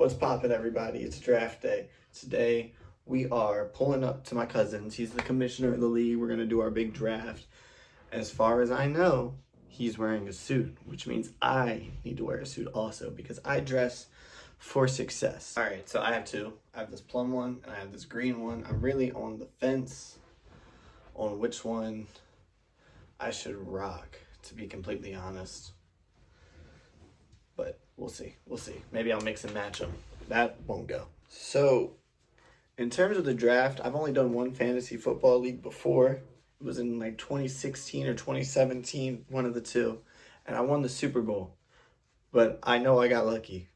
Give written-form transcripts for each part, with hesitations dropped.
What's poppin', everybody? It's draft day. Today, we are pulling up to my cousin's. He's the commissioner of the league. We're going to do our big draft. As far as I know, he's wearing a suit, which means I need to wear a suit also because I dress for success. All right, so I have two. I have this plum one and I have this green one. I'm really on the fence on which one I should rock, to be completely honest. But we'll see. We'll see. Maybe I'll mix and match them. That won't go. So, in terms of the draft, I've only done one fantasy football league before. It was in like 2016 or 2017, one of the two. And I won the Super Bowl. But I know I got lucky.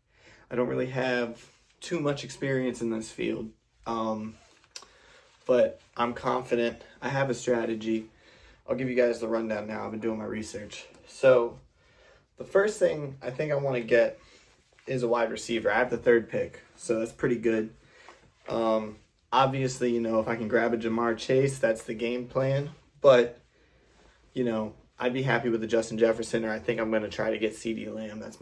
I don't really have too much experience in this field. But I'm confident. I have a strategy. I'll give you guys the rundown now. I've been doing my research. So, the first thing I think I want to get is a wide receiver. I have the third pick, so that's pretty good. Obviously, you know, if I can grab a Jamar Chase, that's the game plan. But, you know, I'd be happy with a Justin Jefferson, or I think I'm going to try to get CeeDee Lamb. That's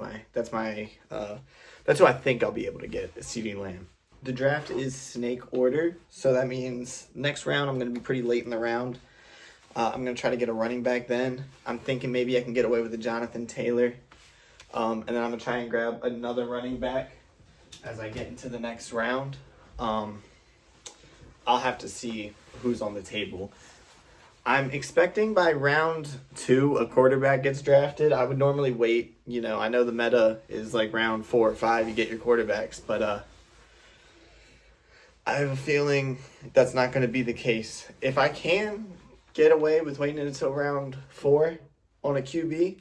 who I think I'll be able to get, is CeeDee Lamb. The draft is snake order, so that means next round I'm going to be pretty late in the round. I'm going to try to get a running back then. I'm thinking maybe I can get away with a Jonathan Taylor. And then I'm going to try and grab another running back as I get into the next round. I'll have to see who's on the table. I'm expecting by round 2 a quarterback gets drafted. I would normally wait. You know, I know the meta is like round 4 or 5 you get your quarterbacks. But I have a feeling that's not going to be the case. If I can get away with waiting until round 4 on a QB,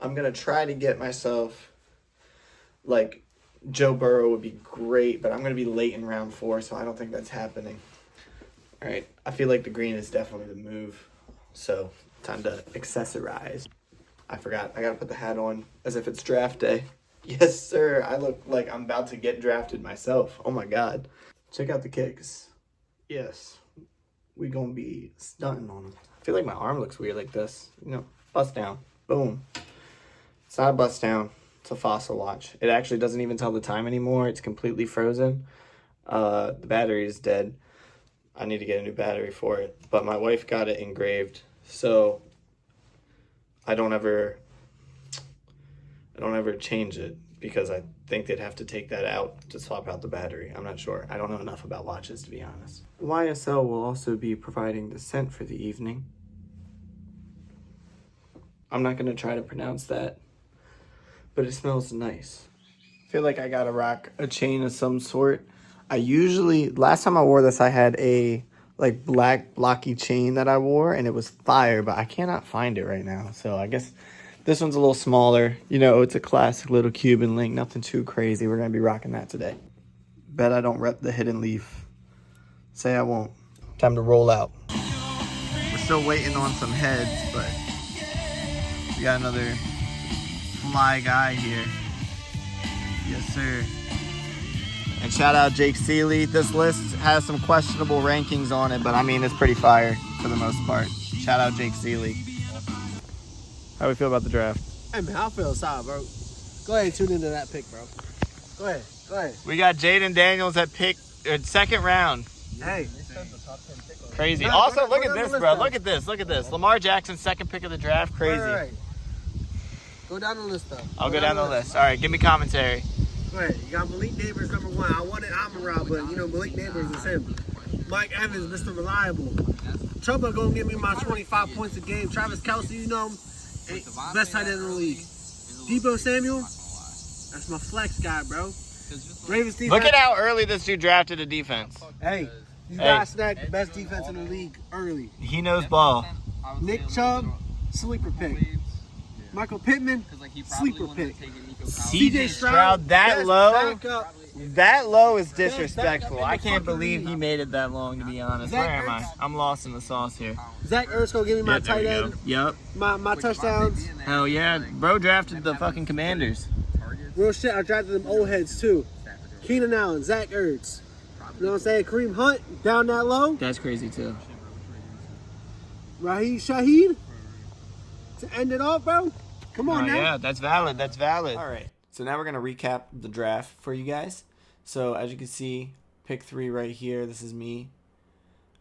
I'm going to try to get myself, like, Joe Burrow would be great, but I'm going to be late in round 4, so I don't think that's happening. All right, I feel like the green is definitely the move, so time to accessorize. I forgot, I got to put the hat on as if it's draft day. Yes, sir, I look like I'm about to get drafted myself. Oh, my God. Check out the kicks. Yes. We gonna be stunting on them. I feel like my arm looks weird like this. You know, bust down. Boom. It's not a bust down. It's a fossil watch. It actually doesn't even tell the time anymore. It's completely frozen. The battery is dead. I need to get a new battery for it. But my wife got it engraved. So I don't ever change it because I think they'd have to take that out to swap out the battery. I'm not sure. I don't know enough about watches, to be honest. YSL will also be providing the scent for the evening. I'm not going to try to pronounce that, but it smells nice. I feel like I got to rock a chain of some sort. Last time I wore this, I had a like black blocky chain that I wore, and it was fire, but I cannot find it right now. So I guess this one's a little smaller. You know, it's a classic little Cuban link. Nothing too crazy. We're going to be rocking that today. Bet I don't rep the hidden leaf. Say I won't. Time to roll out. We're still waiting on some heads, but we got another fly guy here. Yes, sir. And shout out Jake Seeley. This list has some questionable rankings on it, but I mean, it's pretty fire for the most part. Shout out Jake Seeley. How do we feel about the draft? Hey, man, I feel solid, bro. Go ahead and tune into that pick, bro. Go ahead. We got Jaden Daniels at second round. Hey. Crazy. No, Also, look at down this, the bro. list, Look at this. Lamar Jackson, second pick of the draft. Crazy. Right. Go down the list, though. I'll go down the list. All right, give me commentary. Go ahead. You got Malik Neighbors, number 1. I wanted Amon-Ra, but, you know, Malik Neighbors is him. Mike Evans, Mr. Reliable. Chuba gonna give me my 25 points a game. Travis Kelce, you know him. Best tight end in the league. Deebo Samuel, that's my flex guy, bro. Ravens defense. Look at how early this dude drafted a defense. Hey, you guys snagged best defense in the league early. He knows ball. Nick Chubb, sleeper pick. Michael Pittman, sleeper pick. CJ Stroud, that low is disrespectful. I can't believe he made it that long, to be honest. Where am I? I'm lost in the sauce here. Zach Ertz gonna give me my tight end. Yep. My touchdowns. Hell yeah. Bro drafted the fucking Commanders. Real shit, I drafted them old heads too. Keenan Allen, Zach Ertz. You know what I'm saying? Kareem Hunt, down that low. That's crazy too. Raheem Shaheed to end it off, bro. Come on now. Yeah, that's valid. All right. So now we're going to recap the draft for you guys. So as you can see, pick 3 right here. This is me.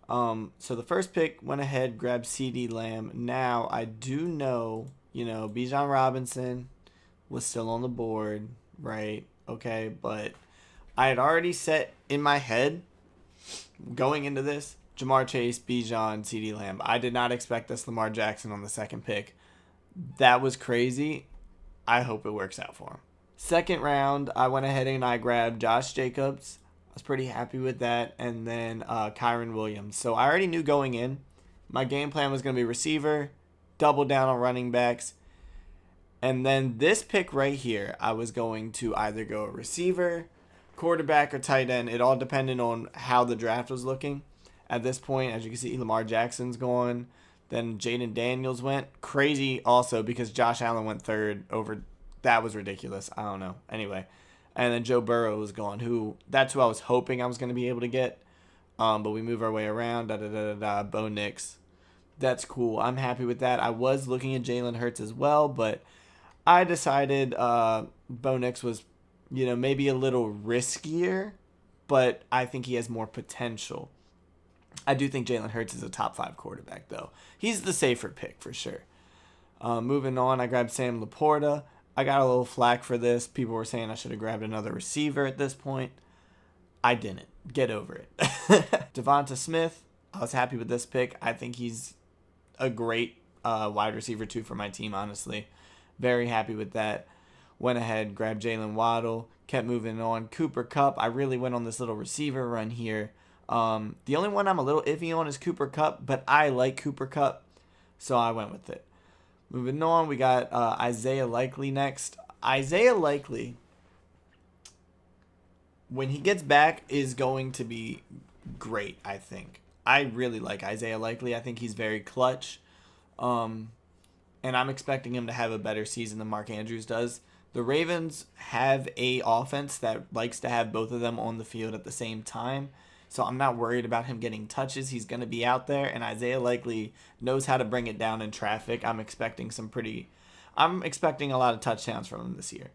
So the first pick went ahead, grabbed CeeDee Lamb. Now I do know, Bijan Robinson was still on the board, right? Okay, but I had already set in my head going into this, Jamar Chase, Bijan, CeeDee Lamb. I did not expect this Lamar Jackson on the second pick. That was crazy. I hope it works out for him. Second round, I went ahead and I grabbed Josh Jacobs. I was pretty happy with that. And then Kyron Williams. So I already knew going in, my game plan was going to be receiver, double down on running backs. And then this pick right here, I was going to either go a receiver, quarterback, or tight end. It all depended on how the draft was looking. At this point, as you can see, Lamar Jackson's gone. Then Jaden Daniels went. Crazy also because Josh Allen went third over. That was ridiculous. I don't know. Anyway. And then Joe Burrow was gone. That's who I was hoping I was going to be able to get. But we move our way around. Bo Nix. That's cool. I'm happy with that. I was looking at Jalen Hurts as well, but I decided Bo Nix was, maybe a little riskier, but I think he has more potential. I do think Jalen Hurts is a top 5 quarterback, though. He's the safer pick for sure. Moving on, I grabbed Sam Laporta. I got a little flack for this. People were saying I should have grabbed another receiver at this point. I didn't. Get over it. Devonta Smith, I was happy with this pick. I think he's a great wide receiver, too, for my team, honestly. Very happy with that. Went ahead, grabbed Jalen Waddle. Kept moving on. Cooper Kupp. I really went on this little receiver run here. The only one I'm a little iffy on is Cooper Kupp, but I like Cooper Kupp, so I went with it. Moving on, we got Isaiah Likely next. Isaiah Likely, when he gets back, is going to be great, I think. I really like Isaiah Likely. I think he's very clutch, and I'm expecting him to have a better season than Mark Andrews does. The Ravens have a offense that likes to have both of them on the field at the same time. So I'm not worried about him getting touches. He's going to be out there, and Isaiah Likely knows how to bring it down in traffic. I'm expecting a lot of touchdowns from him this year.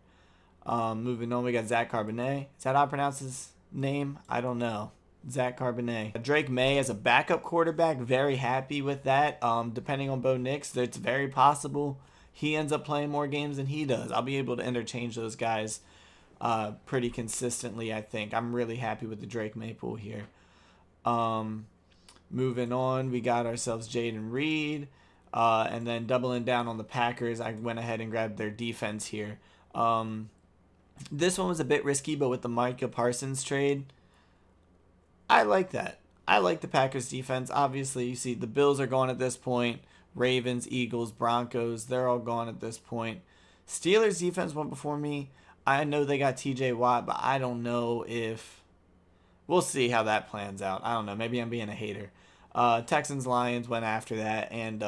Moving on, we got Zach Carbonet. Is that how I pronounce his name? I don't know. Zach Carbonet. Drake May as a backup quarterback, very happy with that. Depending on Bo Nix, it's very possible he ends up playing more games than he does. I'll be able to interchange those guys pretty consistently, I think. I'm really happy with the Drake May pool here. Moving on, we got ourselves Jaden Reed. And then doubling down on the Packers, I went ahead and grabbed their defense here. This one was a bit risky, but with the Micah Parsons trade, I like that. I like the Packers defense. Obviously, you see the Bills are gone at this point. Ravens, Eagles, Broncos, they're all gone at this point. Steelers defense went before me. I know they got TJ Watt, but I don't know if... We'll see how that plans out. I don't know. Maybe I'm being a hater. Texans, Lions went after that, and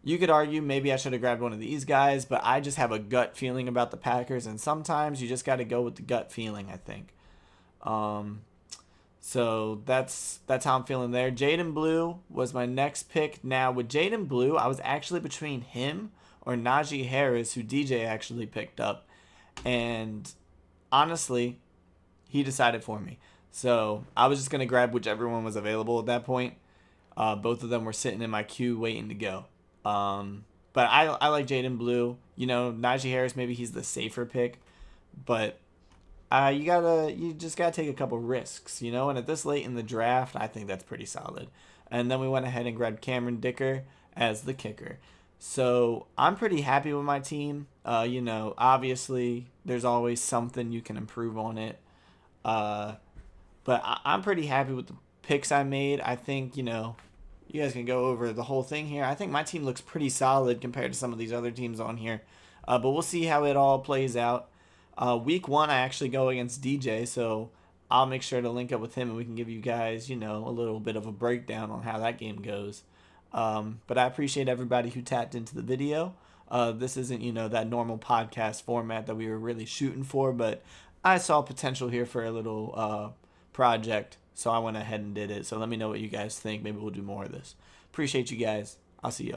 you could argue maybe I should have grabbed one of these guys, but I just have a gut feeling about the Packers, and sometimes you just got to go with the gut feeling, I think. So that's how I'm feeling there. Jaden Blue was my next pick. Now, with Jaden Blue, I was actually between him or Najee Harris, who DJ actually picked up. And honestly, he decided for me. So I was just going to grab whichever one was available at that point. Both of them were sitting in my queue waiting to go. But I like Jaden Blue. Najee Harris, maybe he's the safer pick. But you just gotta take a couple risks, and at this late in the draft, I think that's pretty solid. And then we went ahead and grabbed Cameron Dicker as the kicker. So I'm pretty happy with my team. Obviously there's always something you can improve on it. But I'm pretty happy with the picks I made. I think, you guys can go over the whole thing here. I think my team looks pretty solid compared to some of these other teams on here. But we'll see how it all plays out. Week 1, I actually go against DJ, so I'll make sure to link up with him and we can give you guys, a little bit of a breakdown on how that game goes. But I appreciate everybody who tapped into the video. This isn't, that normal podcast format that we were really shooting for, but I saw potential here for a little project, so I went ahead and did it. So let me know what you guys think. Maybe we'll do more of this. Appreciate you guys. I'll see you.